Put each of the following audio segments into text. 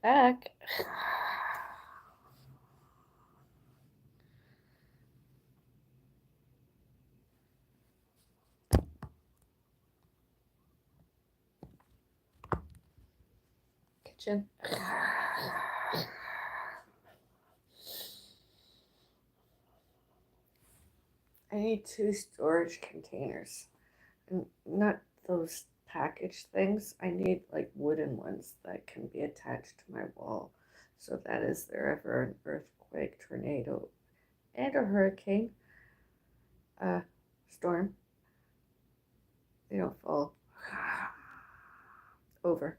back. Kitchen. I need 2 storage containers. And not those packaged things. I need like wooden ones that can be attached to my wall. So that is there ever an earthquake, tornado, and a hurricane, storm, they don't fall over.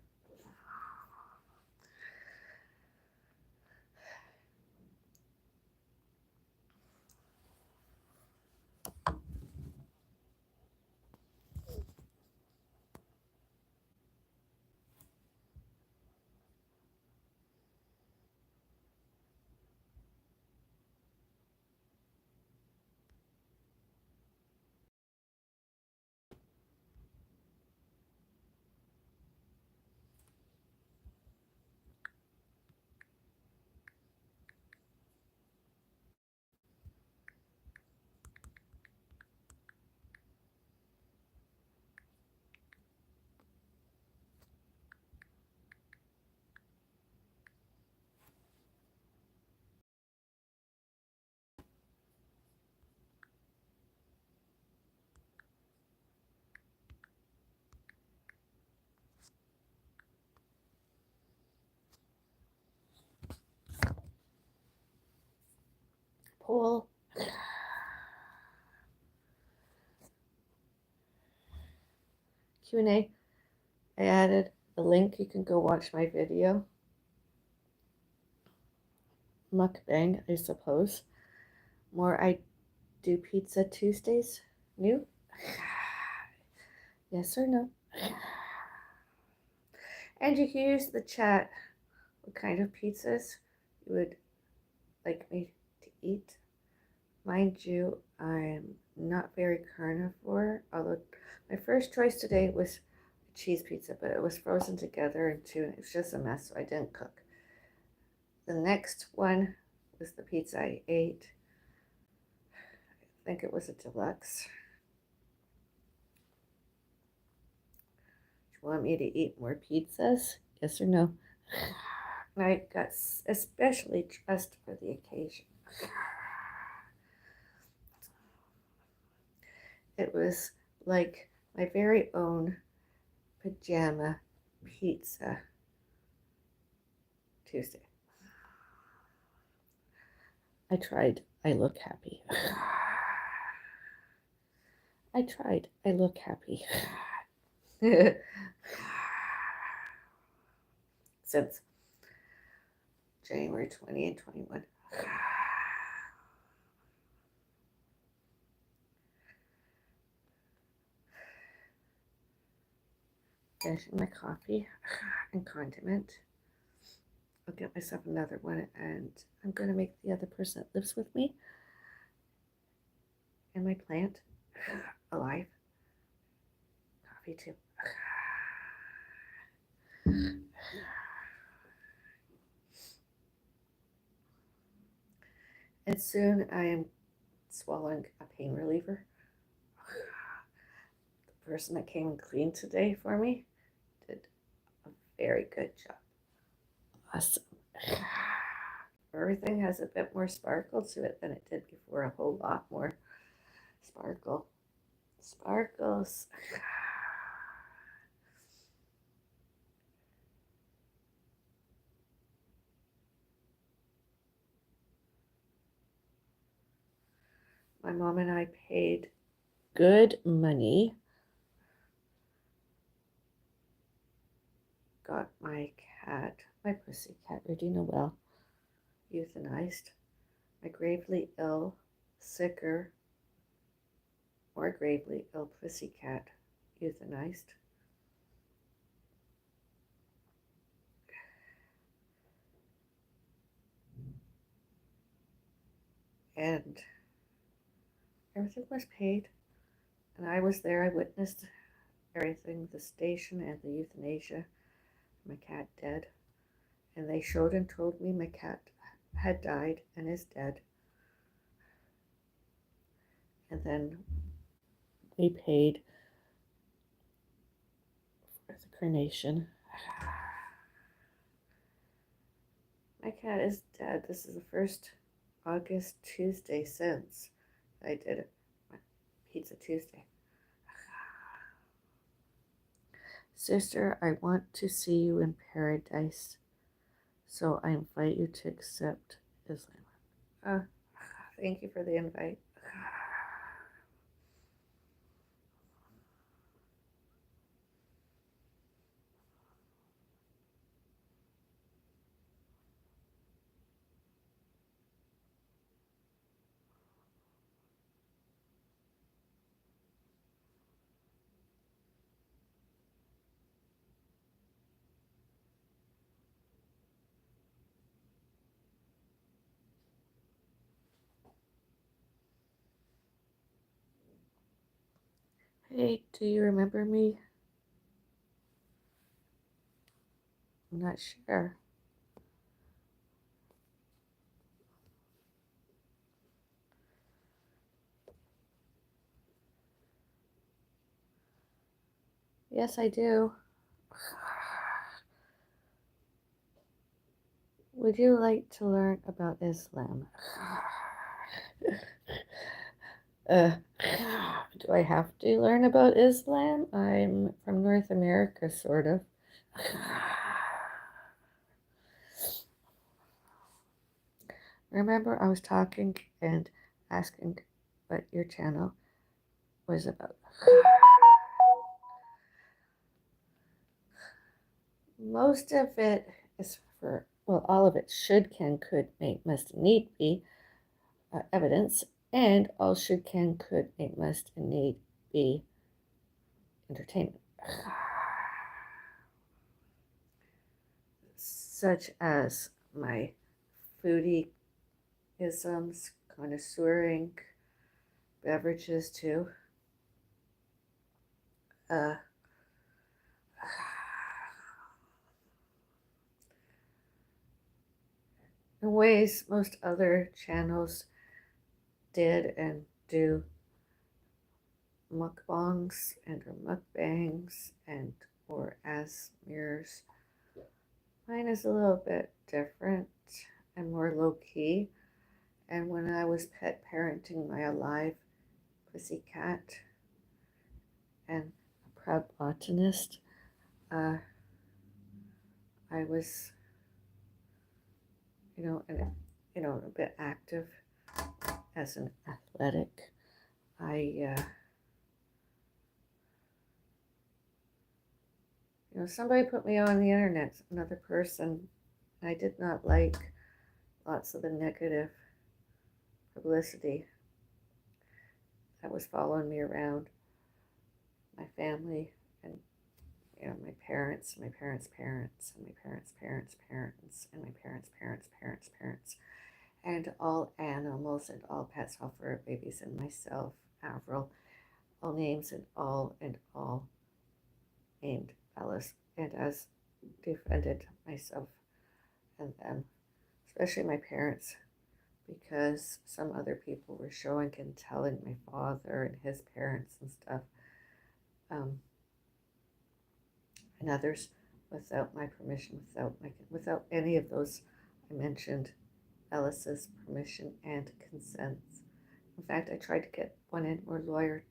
Pool. Q&A. I added the link. You can go watch my video. Mukbang, I suppose. More I do pizza Tuesdays. New? Yes or no? And you can use the chat what kind of pizzas you would like me to eat. Mind you, I'm not very carnivore, although my first choice today was a cheese pizza, but it was frozen together into, it was just a mess, so I didn't cook. The next one was the pizza I ate. I think it was a deluxe. Do you want me to eat more pizzas? Yes or no? I got especially dressed for the occasion. It was like my very own pajama pizza Tuesday. I tried. I look happy. I tried. I look happy. Since January 20 and 21. Finishing my coffee and condiment. I'll get myself another one, and I'm going to make the other person that lives with me and my plant alive. Coffee too. And soon I am swallowing a pain reliever. The person that came and cleaned today for me did a very good job. Awesome. Everything has a bit more sparkle to it than it did before. A whole lot more sparkle. Sparkles. My mom and I paid good money. Got my cat, my pussy cat, Regina Well, euthanized. My gravely ill, sicker, more gravely ill pussy cat, euthanized. And everything was paid. And I was there. I witnessed everything, the station and the euthanasia. My cat dead. and they showed and told me my cat had died and is dead. And then they paid for the cremation. My cat is dead. This is the first August Tuesday since I did it. Pizza Tuesday. Sister, I want to see you in paradise, so I invite you to accept Islam. Thank you for the invite. Hey, do you remember me? I'm not sure. Yes, I do. Would you like to learn about Islam? Do I have to learn about Islam? I'm from North America, sort of. Remember, I was talking and asking what your channel was about. Most of it is for, well, all of it should, can, could, may, must, and need be evidence, and all should, can, could, may, must, and need be entertainment. Such as my foodie isms, connoisseuring, beverages too. In ways most other channels did and do mukbangs and or mukbangs and or as mirrors. Mine is a little bit different and more low-key. And when I was pet parenting my alive pussycat and a proud botanist, I was, a bit active as an athletic. Somebody put me on the internet, another person. I did not like lots of the negative publicity that was following me around. My family and my parents, my parents' parents, and my parents' parents' parents, and my parents' parents' parents' parents, and all animals and all pets, all fur babies, and myself, Avril, all names and all named Bellis, and as defended myself and them, especially my parents, because some other people were showing and telling my father and his parents and stuff, and others without my permission, without any of those I mentioned, Ellis's permission and consent. In fact, I tried to get one in where lawyer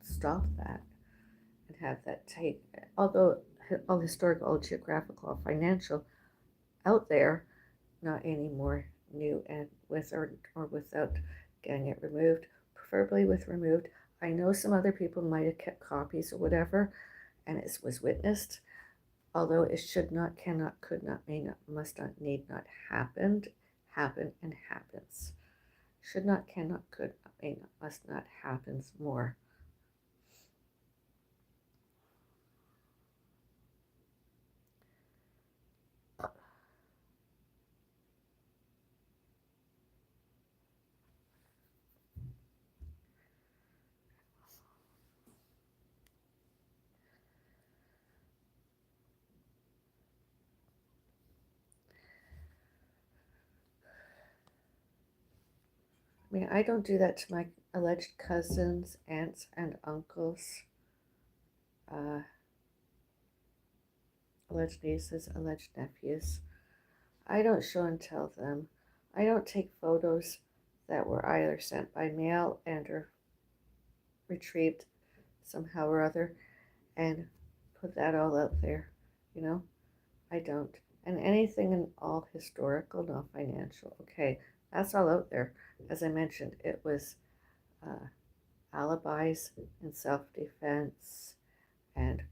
stop that and have that take, although all historical, all geographical, all financial out there, not anymore new and with or without getting it removed, preferably with removed. I know some other people might have kept copies or whatever, and it was witnessed, although it should not, cannot, could not, may not, must not, need not, happen, and happens. Should not, cannot, could not, may not, must not, happens more. I mean, I don't do that to my alleged cousins, aunts, and uncles, uh, alleged nieces, alleged nephews. I don't show and tell them. I don't take photos that were either sent by mail and or retrieved somehow or other and put that all out there. You know, I don't. And anything and all historical, no financial. Okay, that's all out there. As I mentioned, it was uh, alibis and self defense and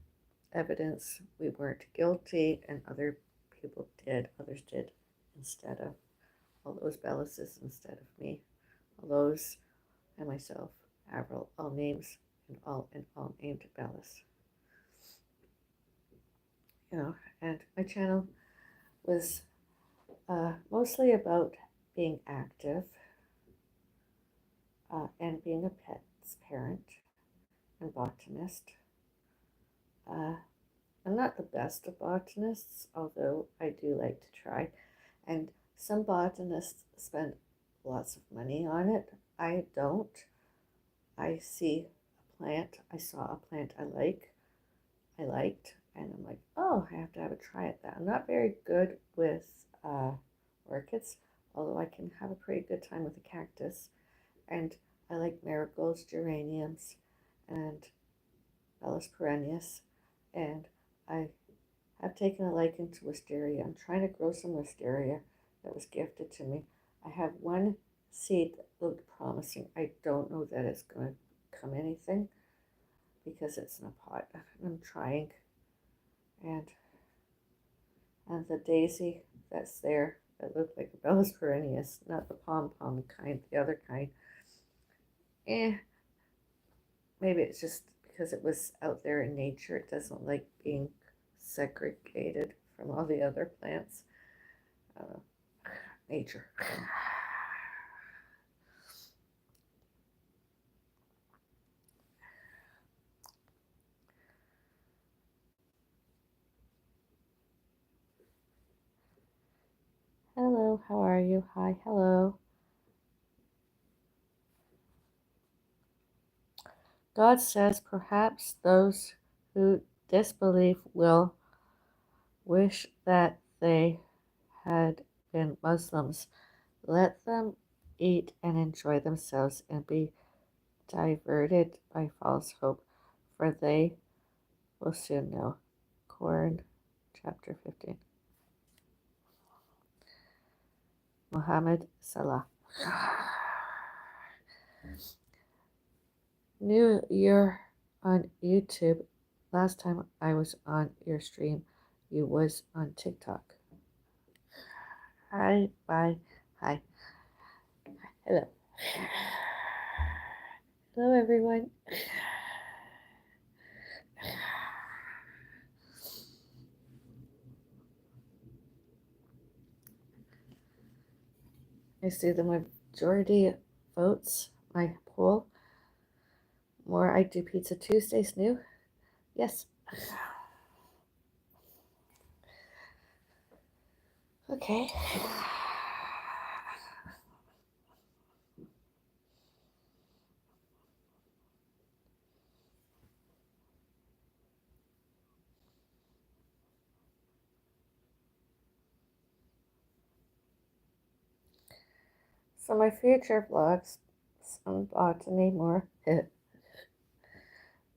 evidence we weren't guilty and other people did, others did instead of all those Bellises instead of me. All those and myself, Avril, all names and all named Bellis. You know, and my channel was mostly about being active and being a pet's parent and botanist. Uh, I'm not the best of botanists, although I do like to try. And some botanists spend lots of money on it. I don't. I see a plant, I saw a plant I liked, and I'm like, oh, I have to have a try at that. I'm not very good with orchids, although I can have a pretty good time with a cactus. And I like marigolds, geraniums, and Bellis perennius. And I have taken a liking to wisteria. I'm trying to grow some wisteria that was gifted to me. I have one seed that looked promising. I don't know that it's going to come anything because it's in a pot. I'm trying. And the daisy that's there that looked like a Bellis perennius, not the pom-pom kind, the other kind. Maybe it's just because it was out there in nature. It doesn't like being segregated from all the other plants. Uh, Nature. Hello, how are you? Hi, hello. God says perhaps those who disbelieve will wish that they had been Muslims. Let them eat and enjoy themselves and be diverted by false hope, for they will soon know. Quran, chapter 15. Muhammad Salah. New Year on YouTube. Last time I was on your stream, you was on TikTok. Hi, bye, hi, hello. Hello, everyone. I see the majority votes my poll. More I do pizza Tuesdays new. Yes. Okay. So my future vlogs, some botany more,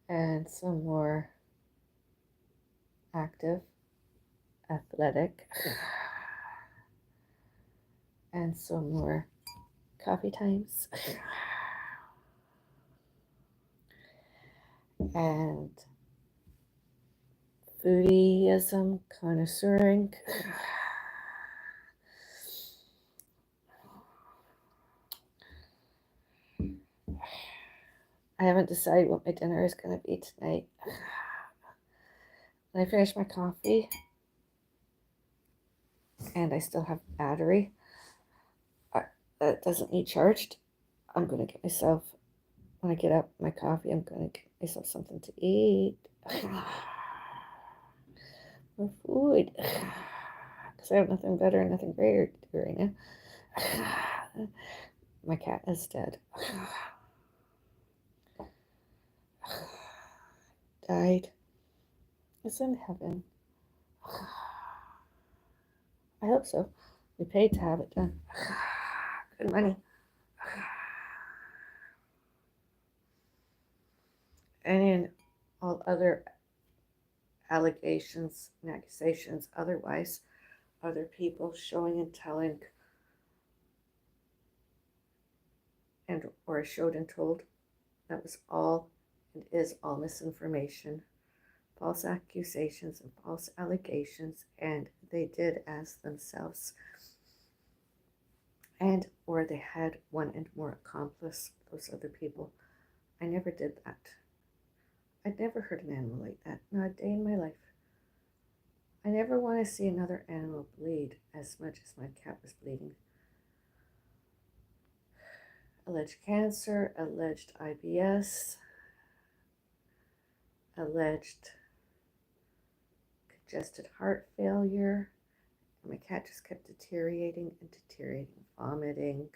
and some more active, athletic, and some more coffee times, and foodieism, connoisseuring. I haven't decided what my dinner is going to be tonight. When I finish my coffee and I still have battery that doesn't need charged, I'm going to get myself, when I get up my coffee, I'm going to get myself something to eat. More food. Because I have nothing better and nothing greater to do right now. My cat is dead. Died. Is in heaven. I hope so. We paid to have it done. Good money. And in all other allegations and accusations otherwise, other people showing and telling and or showed and told, that was all and is all misinformation, false accusations and false allegations, and they did as themselves, and or they had one and more accomplice, those other people. I never did that. I'd never hurt an animal like that, not a day in my life. I never want to see another animal bleed as much as my cat was bleeding. Alleged cancer, alleged IBS, alleged congested heart failure. My cat just kept deteriorating and deteriorating, vomiting,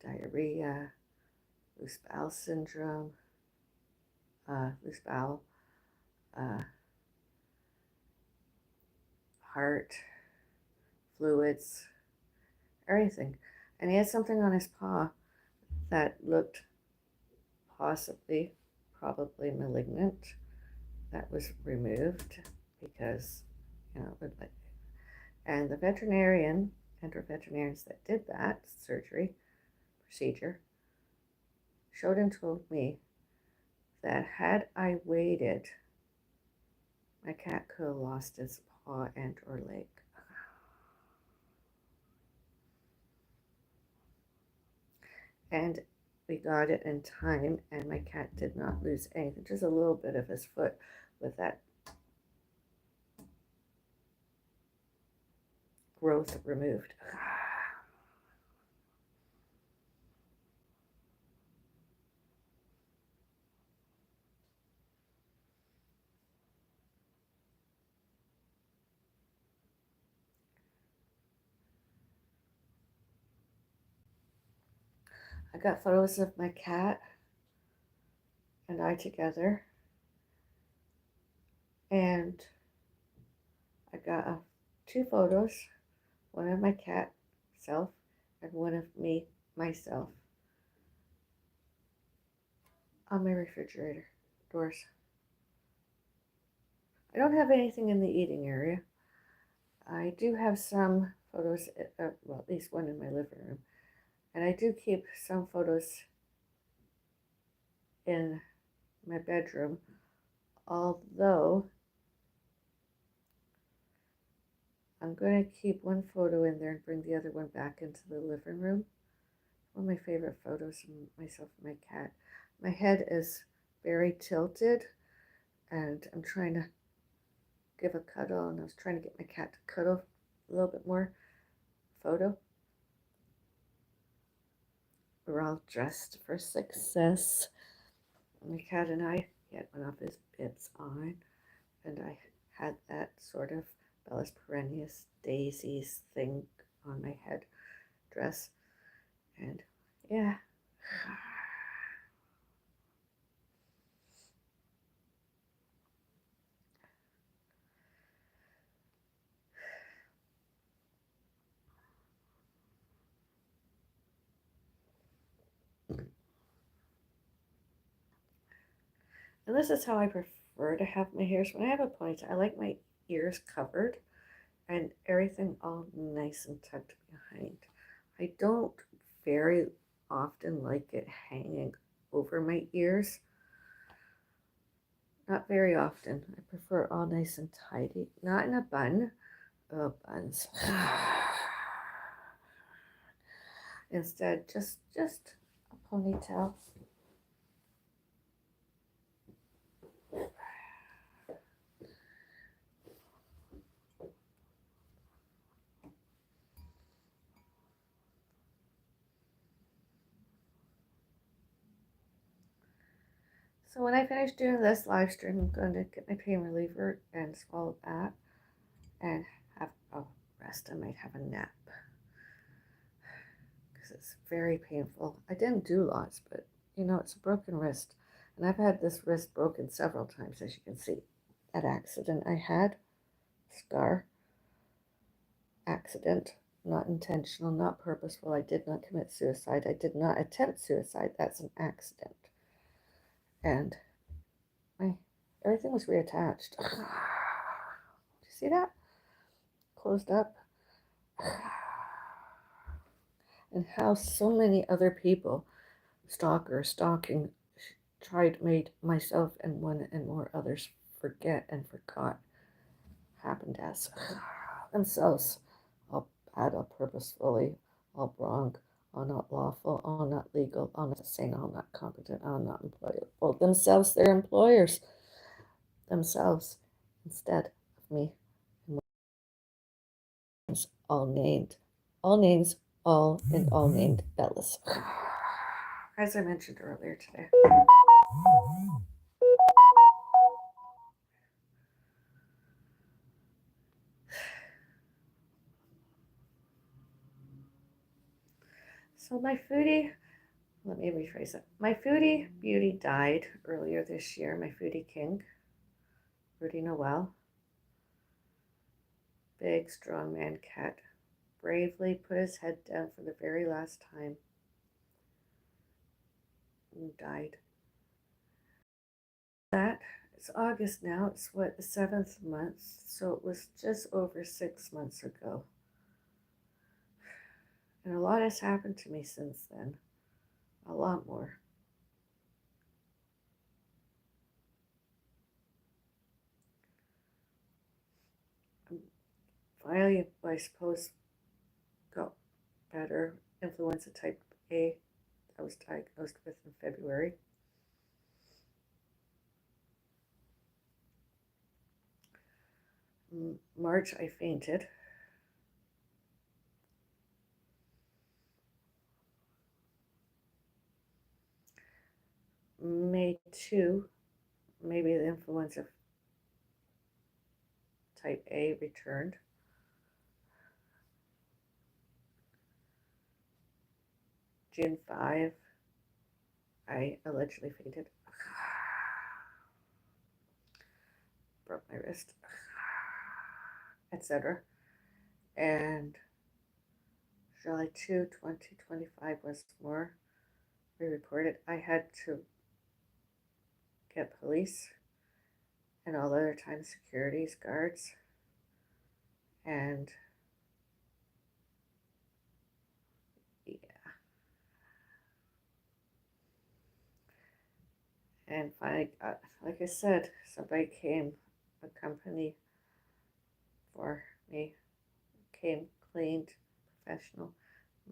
diarrhea, loose bowel syndrome, loose bowel, heart, fluids, everything. And he had something on his paw that looked probably malignant, that was removed because, and the veterinarian and her veterinarians that did that procedure showed and told me that had I waited, my cat could have lost its paw and or leg. And we got it in time, and my cat did not lose anything, just a little bit of his foot with that growth removed. I got photos of my cat and I together, and I got two photos, one of my cat self and one of me myself, on my refrigerator doors. I don't have anything in the eating area. I do have some photos, well, at least one in my living room, and I do keep some photos in my bedroom, although I'm going to keep one photo in there and bring the other one back into the living room. One of my favorite photos of myself and my cat. My head is very tilted, and I'm trying to give a cuddle, and I was trying to get my cat to cuddle a little bit more. Photo. We're all dressed for success. My cat and I, he had one of his bibs on, and I had that sort of Bellis perennius daisies thing on my head dress, and yeah. And this is how I prefer to have my hair. So when I have a ponytail, I like my ears covered and everything all nice and tucked behind. I don't very often like it hanging over my ears. Not very often. I prefer all nice and tidy. Not in a bun. Oh, buns. Instead, just a ponytail. So when I finish doing this live stream, I'm going to get my pain reliever and swallow that and have a rest. I might have a nap because was very painful. I didn't do lots, but it's a broken wrist. And I've had this wrist broken several times, as you can see. That accident I had, scar, accident, not intentional, not purposeful. I did not commit suicide. I did not attempt suicide. That's an accident. And my everything was reattached. Do you see that? Closed up. And how so many other people, stalking, made myself and one and more others forget and forgot happened as themselves, all bad, all purposefully, all wrong, all not lawful, all not legal, all not sane, all not competent, all not employable. Themselves, their employers, themselves, instead of me, and all named, all names, all and all named Bellis. As I mentioned earlier today. So my foodie, let me rephrase it. My foodie beauty died earlier this year. My foodie king, Rudy Noel, big strong man cat, bravely put his head down for the very last time and died. That it's August now. It's the 7th month, so it was just over 6 months ago. And a lot has happened to me since then. A lot more. Finally, I suppose, got better. Influenza type A, I was diagnosed with in February. March, I fainted. May 2, maybe the influenza type A returned. June 5, I allegedly fainted. Broke my wrist, etc. And July 2, 2025 was more. We reported I had to get police and all other time securities guards and yeah. And finally, like I said, somebody came, a company for me, came, cleaned, professional,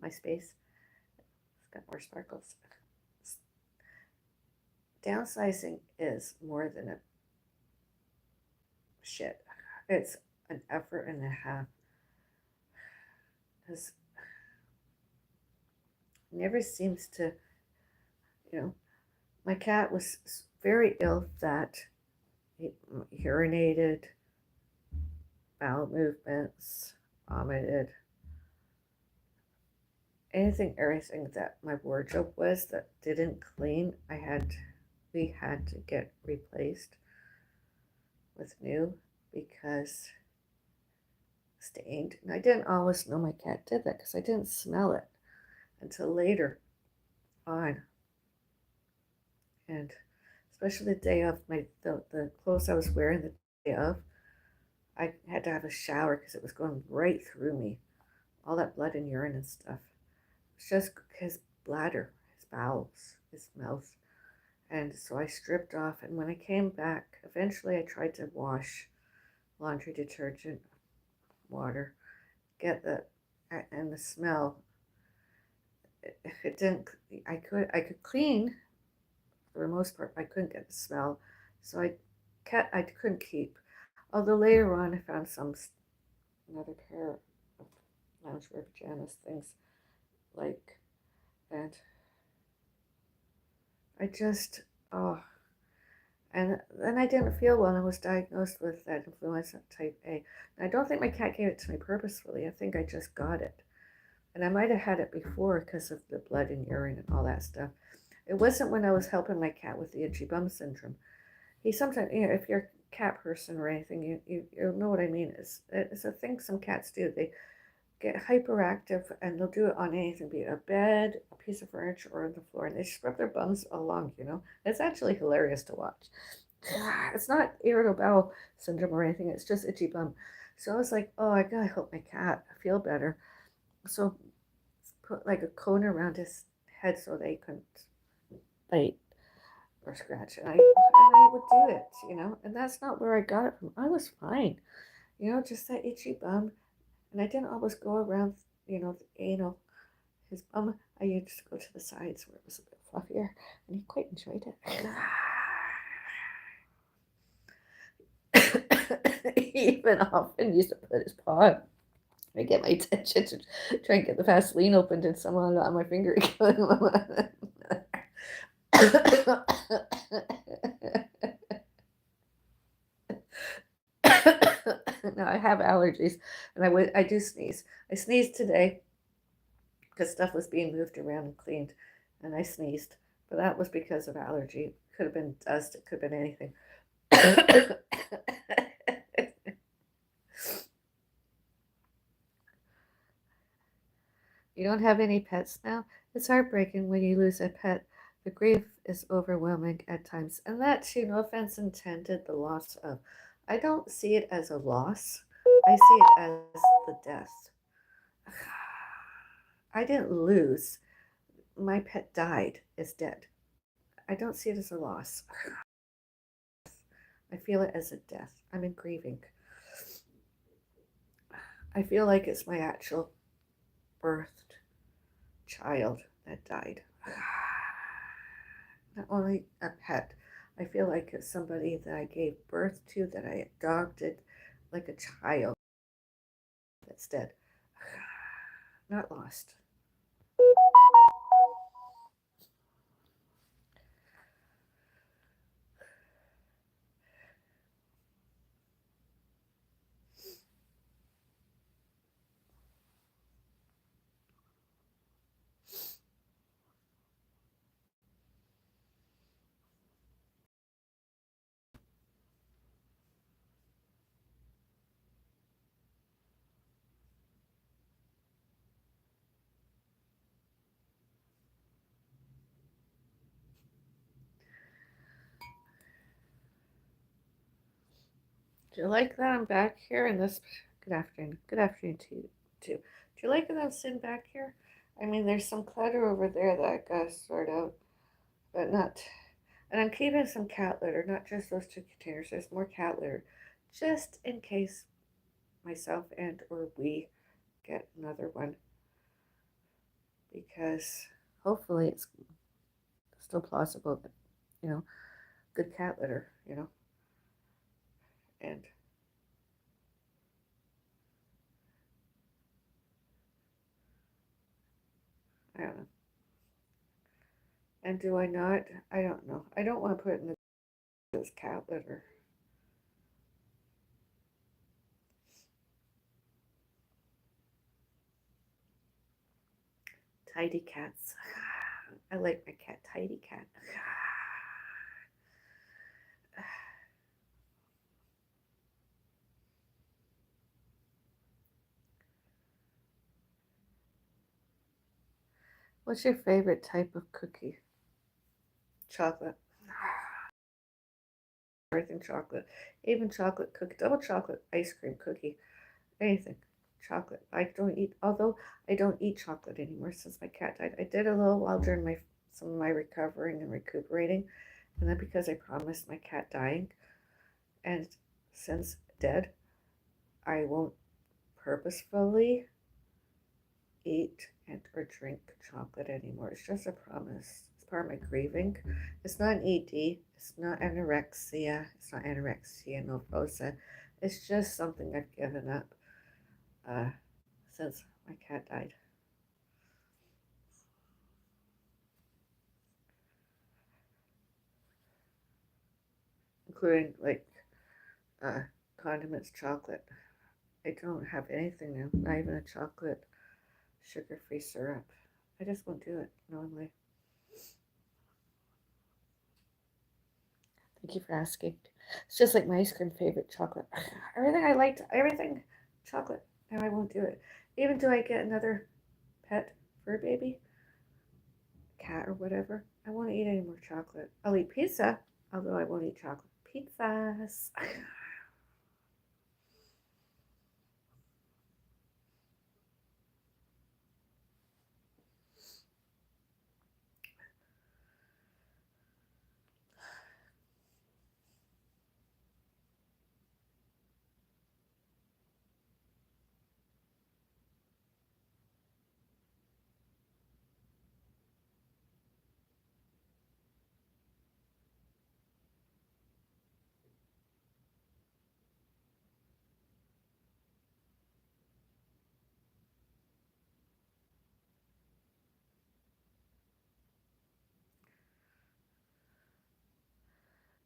my space. It's got more sparkles. Downsizing is more than a shit. It's an effort and a half. Because never seems to, my cat was very ill that he urinated, bowel movements, vomited, everything that my wardrobe was that didn't clean, we had to get replaced with new because stained. And I didn't always know my cat did that because I didn't smell it until later on. And especially the day of the clothes I was wearing the day of, I had to have a shower because it was going right through me. All that blood and urine and stuff. It's just his bladder, his bowels, his mouth. And so I stripped off, and when I came back, eventually I tried to wash laundry detergent, water, get and the smell, it didn't, I could clean for the most part, I couldn't get the smell, so I couldn't keep. Although later on I found another pair of loungewear pajamas things, and I just, and then I didn't feel well, and I was diagnosed with that influenza type A. And I don't think my cat gave it to me purposefully. I think I just got it. And I might have had it before because of the blood and urine and all that stuff. It wasn't when I was helping my cat with the itchy bum syndrome. He sometimes, if you're a cat person or anything, you'll know what I mean. It's a thing some cats do. They get hyperactive and they'll do it on anything, be it a bed, a piece of furniture, or on the floor, and they just rub their bums along. It's actually hilarious to watch. It's not irritable bowel syndrome or anything, it's just itchy bum. So I was like, oh, I gotta help my cat feel better. So put like a cone around his head so they couldn't bite or scratch. And I would do it. And that's not where I got it from. I was fine, just that itchy bum. And I didn't always go around, the anal, his bum. I used to go to the sides where it was a bit fluffier, and he quite enjoyed it. He even often used to put his paw to get my attention to try and get the Vaseline opened and someone on my finger. Now I have allergies, and I do sneeze. I sneezed today because stuff was being moved around and cleaned, and I sneezed. But that was because of allergy. It could have been dust. It could have been anything. You don't have any pets now? It's heartbreaking when you lose a pet. The grief is overwhelming at times. And that's, no offense intended, the loss of. I don't see it as a loss, I see it as the death. I didn't lose. My pet died, is dead. I don't see it as a loss. I feel it as a death. I'm in grieving. I feel like it's my actual birthed child that died. Not only a pet, I feel like it's somebody that I gave birth to, that I adopted like a child that's dead. Not lost. Do you like that I'm back here in this? Good afternoon. Good afternoon to you, too. Do you like that I'm sitting back here? I mean, there's some clutter over there that I gotta sort out, but not. And I'm keeping some cat litter, not just those two containers. There's more cat litter, just in case myself and or we get another one, because hopefully it's still plausible that you know good cat litter, and I don't know. And do I not? I don't know. I don't want to put it in this cat litter. Tidy cats. I like my cat. Tidy cat. What's your favorite type of cookie? Chocolate. Everything chocolate. Even chocolate cookie. Double chocolate ice cream cookie. Anything. Chocolate. Although I don't eat chocolate anymore since my cat died. I did a little while during some of my recovering and recuperating, and then because I promised my cat dying, and since dead, I won't purposefully eat and or drink chocolate anymore. It's just a promise. It's part of my grieving. It's not an ED. It's not anorexia. It's not anorexia nervosa. It's just something I've given up uh, since my cat died. Including like uh, condiments, chocolate. I don't have anything now. Not even a chocolate sugar-free syrup. I just won't do it normally. Thank you for asking. It's just like my ice cream favorite chocolate. Everything I liked, everything chocolate. Now I won't do it. Even do I get another pet fur baby, cat or whatever, I won't eat any more chocolate. I'll eat pizza, although I won't eat chocolate. Pizzas.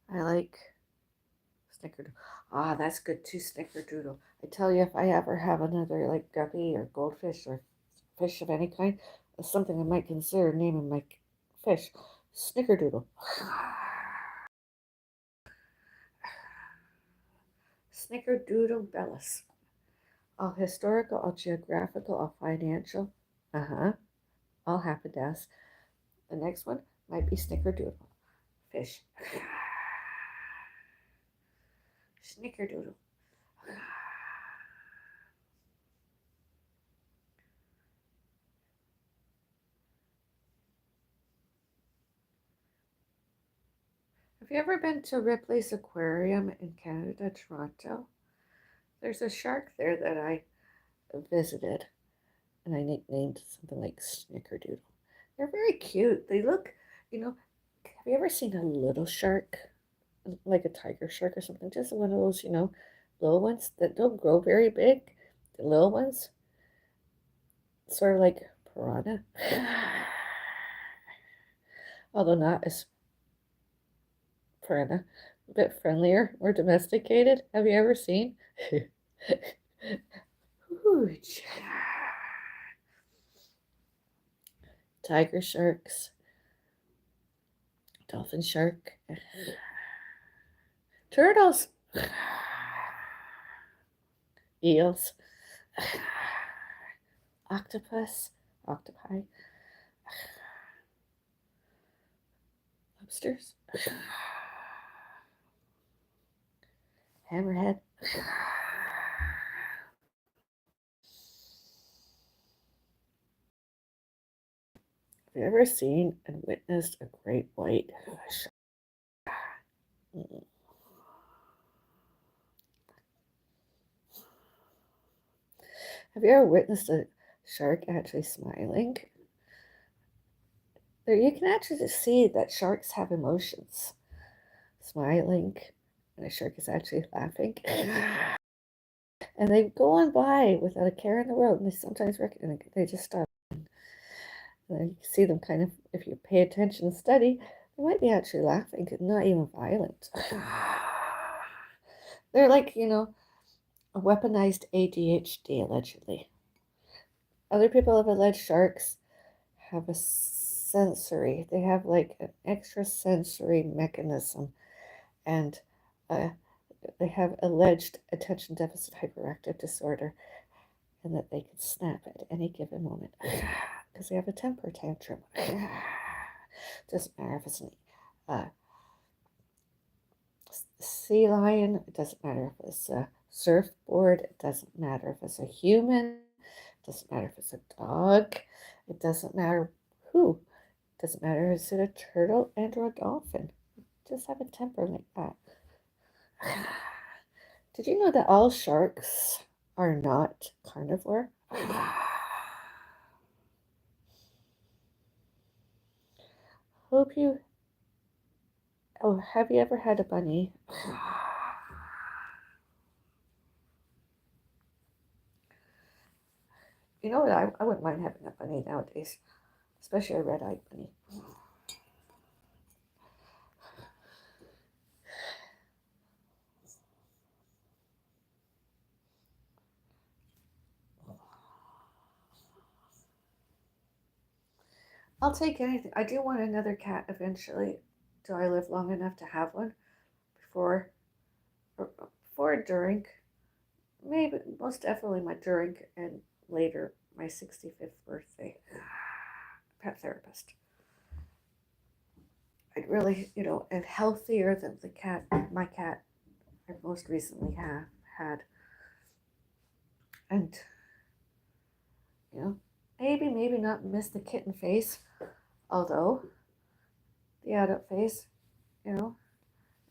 I like snickerdoodle. Ah, that's good too, snickerdoodle. I tell you, if I ever have another like guppy or goldfish or fish of any kind, that's something I might consider naming my fish snickerdoodle. Snickerdoodle Bellis. All historical, all geographical, all financial. All Happendas. The next one might be Snickerdoodle. Fish. Snickerdoodle. Have you ever been to Ripley's Aquarium in Canada, Toronto? There's a shark there that I visited, and I nicknamed something like Snickerdoodle. They're very cute. They look, you know, have you ever seen a little shark? Like a tiger shark or something? Just one of those, little ones that don't grow very big. The little ones, sort of like piranha. Although not as piranha, a bit friendlier, more domesticated. Have you ever seen? Tiger sharks, dolphin shark, turtles, eels, octopus, octopi, lobsters, hammerhead. Have you ever seen and witnessed a great white shark? Have you ever witnessed a shark actually smiling? There, you can actually see that sharks have emotions. Smiling, and a shark is actually laughing. And they go on by without a care in the world, and they sometimes they just stop. And you see them kind of, if you pay attention and study, they might be actually laughing, not even violent. They're like, a weaponized ADHD, allegedly. Other people have alleged sharks have they have like an extrasensory mechanism, and uh, they have alleged attention deficit hyperactive disorder, and that they can snap at any given moment because they have a temper tantrum. Doesn't matter if it's an sea lion, it doesn't matter if it's a surfboard, it doesn't matter if it's a human, it doesn't matter if it's a dog, it doesn't matter who, it doesn't matter if it's a turtle and or a dolphin. Just have a temper like that. Did you know that all sharks are not carnivore? Hope you. Oh, have you ever had a bunny? You know what? I wouldn't mind having a bunny nowadays, especially a red-eyed bunny. I'll take anything. I do want another cat eventually. Do I live long enough to have one? Before, before, during, maybe, most definitely my during, and later my 65th birthday. Pet therapist. I'd really, and healthier than the cat, my cat I most recently have had. And, you know, maybe not miss the kitten face, although the adult face, you know,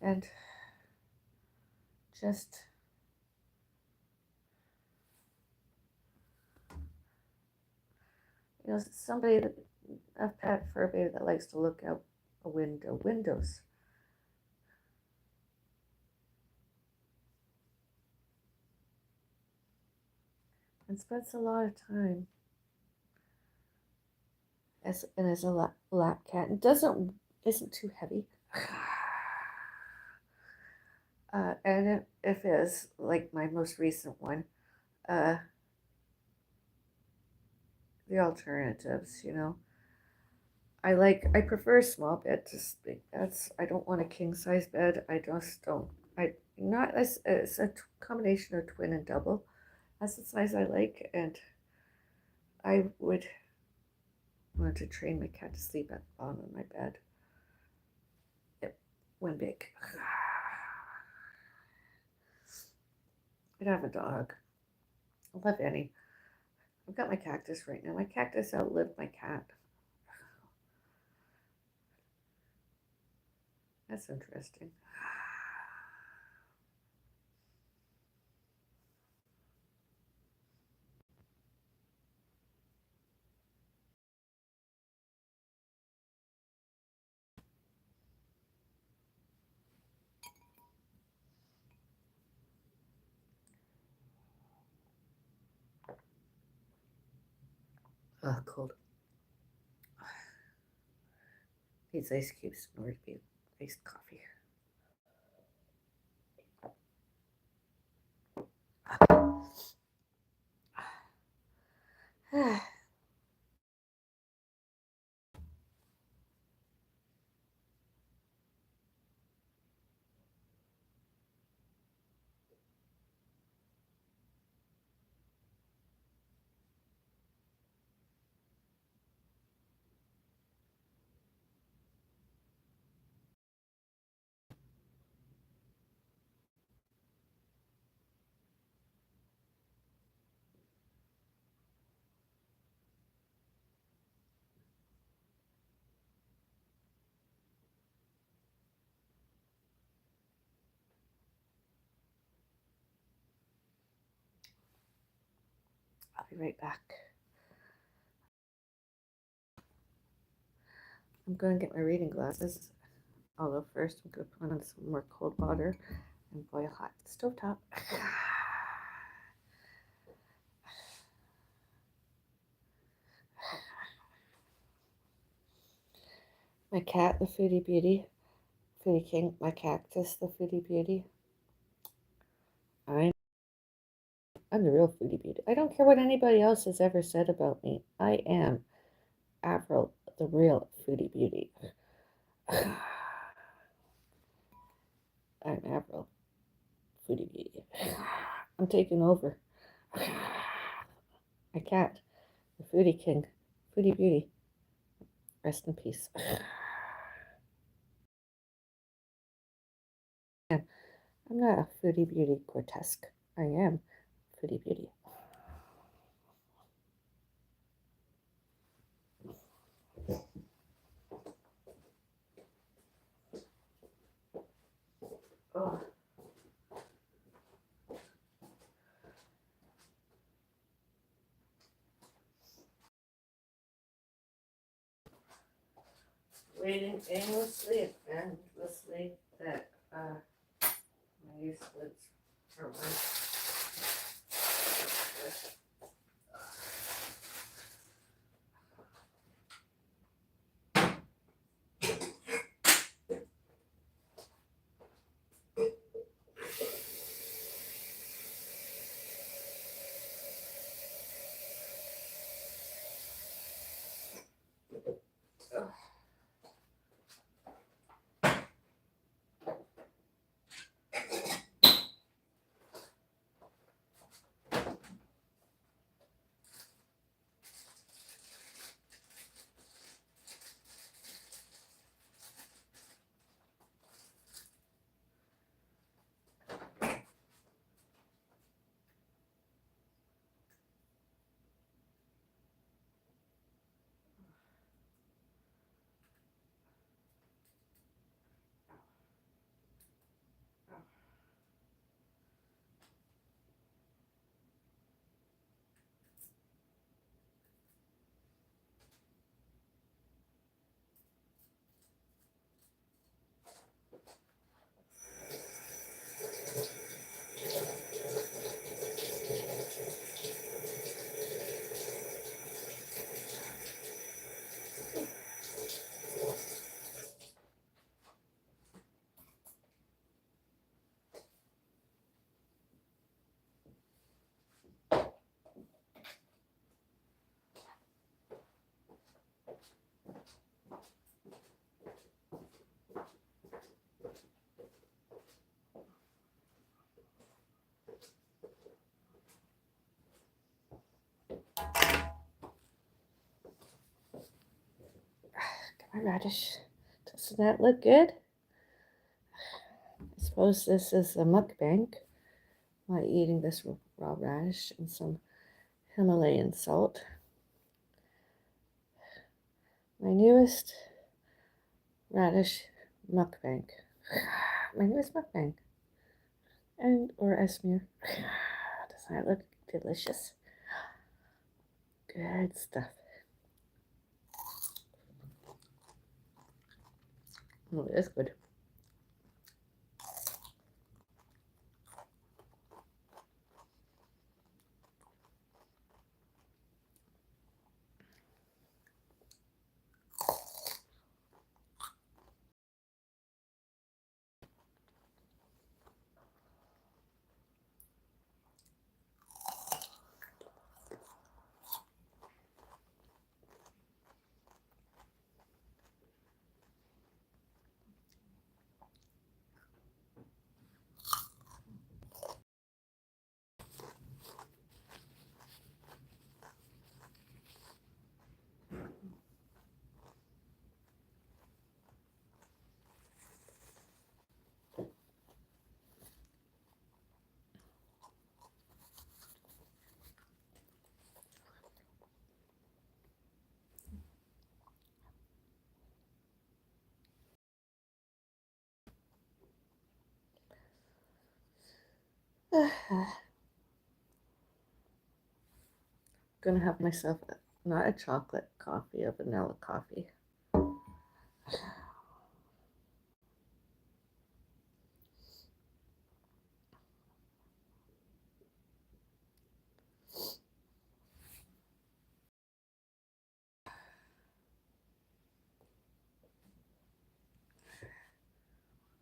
and just, somebody that, a pet fur baby that likes to look out a windows, and spends a lot of time as a lap cat, and isn't too heavy. And if it is like my most recent one, uh, the alternatives, I prefer a small bed to big beds. I don't want a king size bed. I just don't. I not as it's a combination of twin and double. That's the size I like, and I would want to train my cat to sleep at the bottom of my bed. It, when big. I'd have a dog. I love any. I've got my cactus right now. My cactus outlived my cat. That's interesting. Oh, cold. Needs ice cubes in order to be iced coffee. I'll be right back. I'm going to get my reading glasses. Although first I'm going to put on some more cold water and boil hot stovetop. My cat, the Foodie Beauty, Foodie King. My cactus, the Foodie Beauty. I'm the real Foodie Beauty. I don't care what anybody else has ever said about me. I am Avril, the real Foodie Beauty. I'm Avril, Foodie Beauty. I'm taking over. My cat, the Foodie King, Foodie Beauty. Rest in peace. I'm not a Foodie Beauty grotesque. I am Foodie Beauty. Oh. Waiting aimlessly and endlessly that my useless are radish. Doesn't that look good? I suppose this is a mukbang while eating this raw radish and some Himalayan salt. My newest radish mukbang. My newest mukbang. And or Esmere. Doesn't that look delicious? Good stuff. Oh, it is good. Gonna have myself not a chocolate coffee, a vanilla coffee.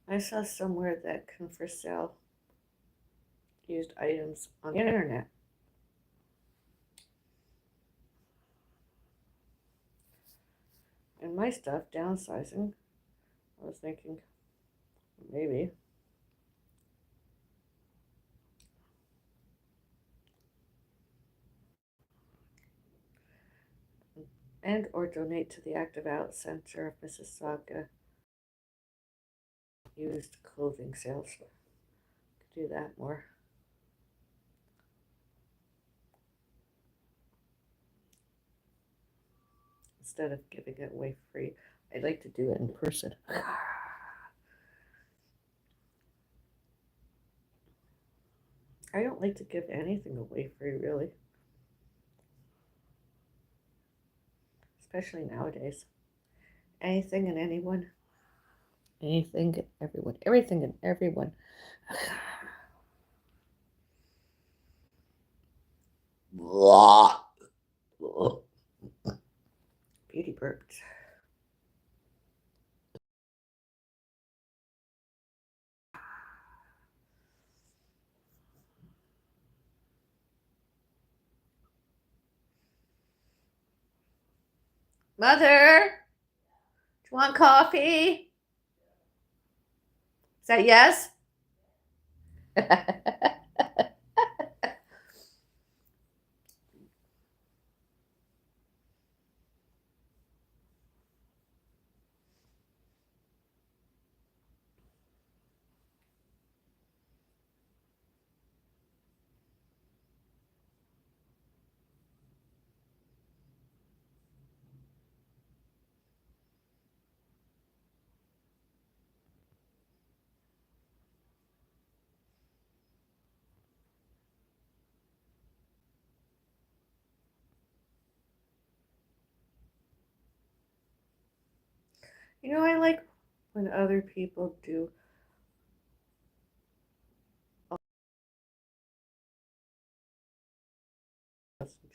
I saw somewhere that can for sale used items on the internet. And my stuff, downsizing, I was thinking maybe. And or donate to the Active Out Center of Mississauga used clothing sales. Could do that more. Instead of giving it away free. I'd like to do it in person. I don't like to give anything away free, really. Especially nowadays. Anything and anyone. Anything and everyone. Everything and everyone. Beauty burps. Mother, do you want coffee? Is that yes? I like when other people do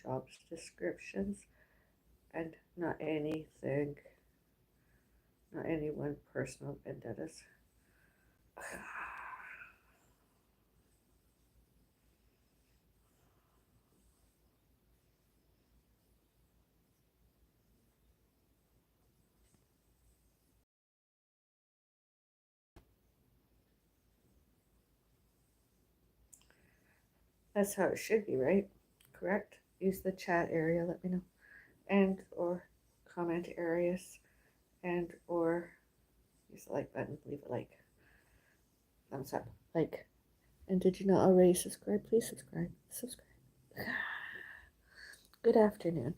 job descriptions and not anything, not any one personal vendettas. That's how it should be, right? Correct? Use the chat area, let me know. And or comment areas and or use the like button, leave a like, thumbs up, like. And did you not already subscribe? Please subscribe. Subscribe. Good afternoon.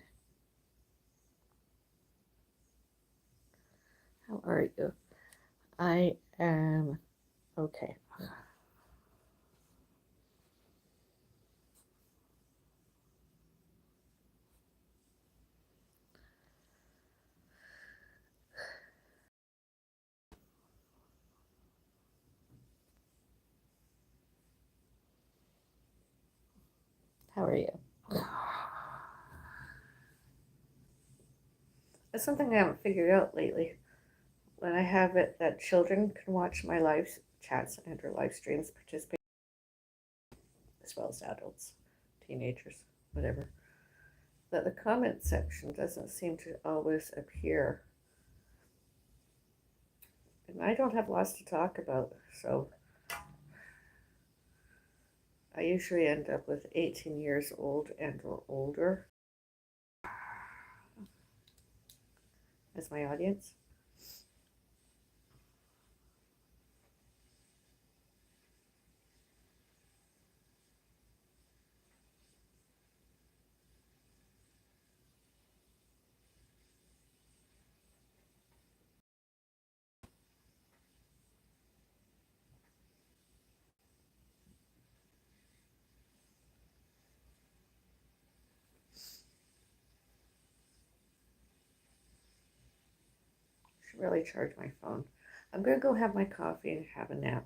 How are you? I am okay. How are you? That's something I haven't figured out lately. When I have it that children can watch my live chats and or live streams, participate, as well as adults, teenagers, whatever, that the comment section doesn't seem to always appear. And I don't have lots to talk about, so I usually end up with 18 years old and or older as my audience. Should really charge my phone. I'm gonna go have my coffee and have a nap.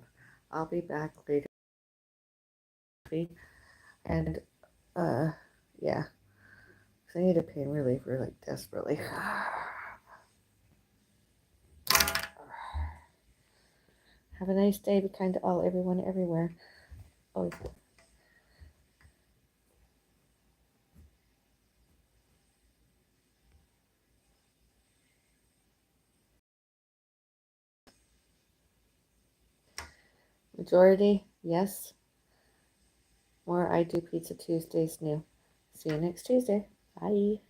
I'll be back later. And yeah, 'cause I need a pain reliever like desperately. Have a nice day. Be kind to all, everyone, everywhere. Oh. Majority, yes. More I Do Pizza Tuesdays new. See you next Tuesday. Bye.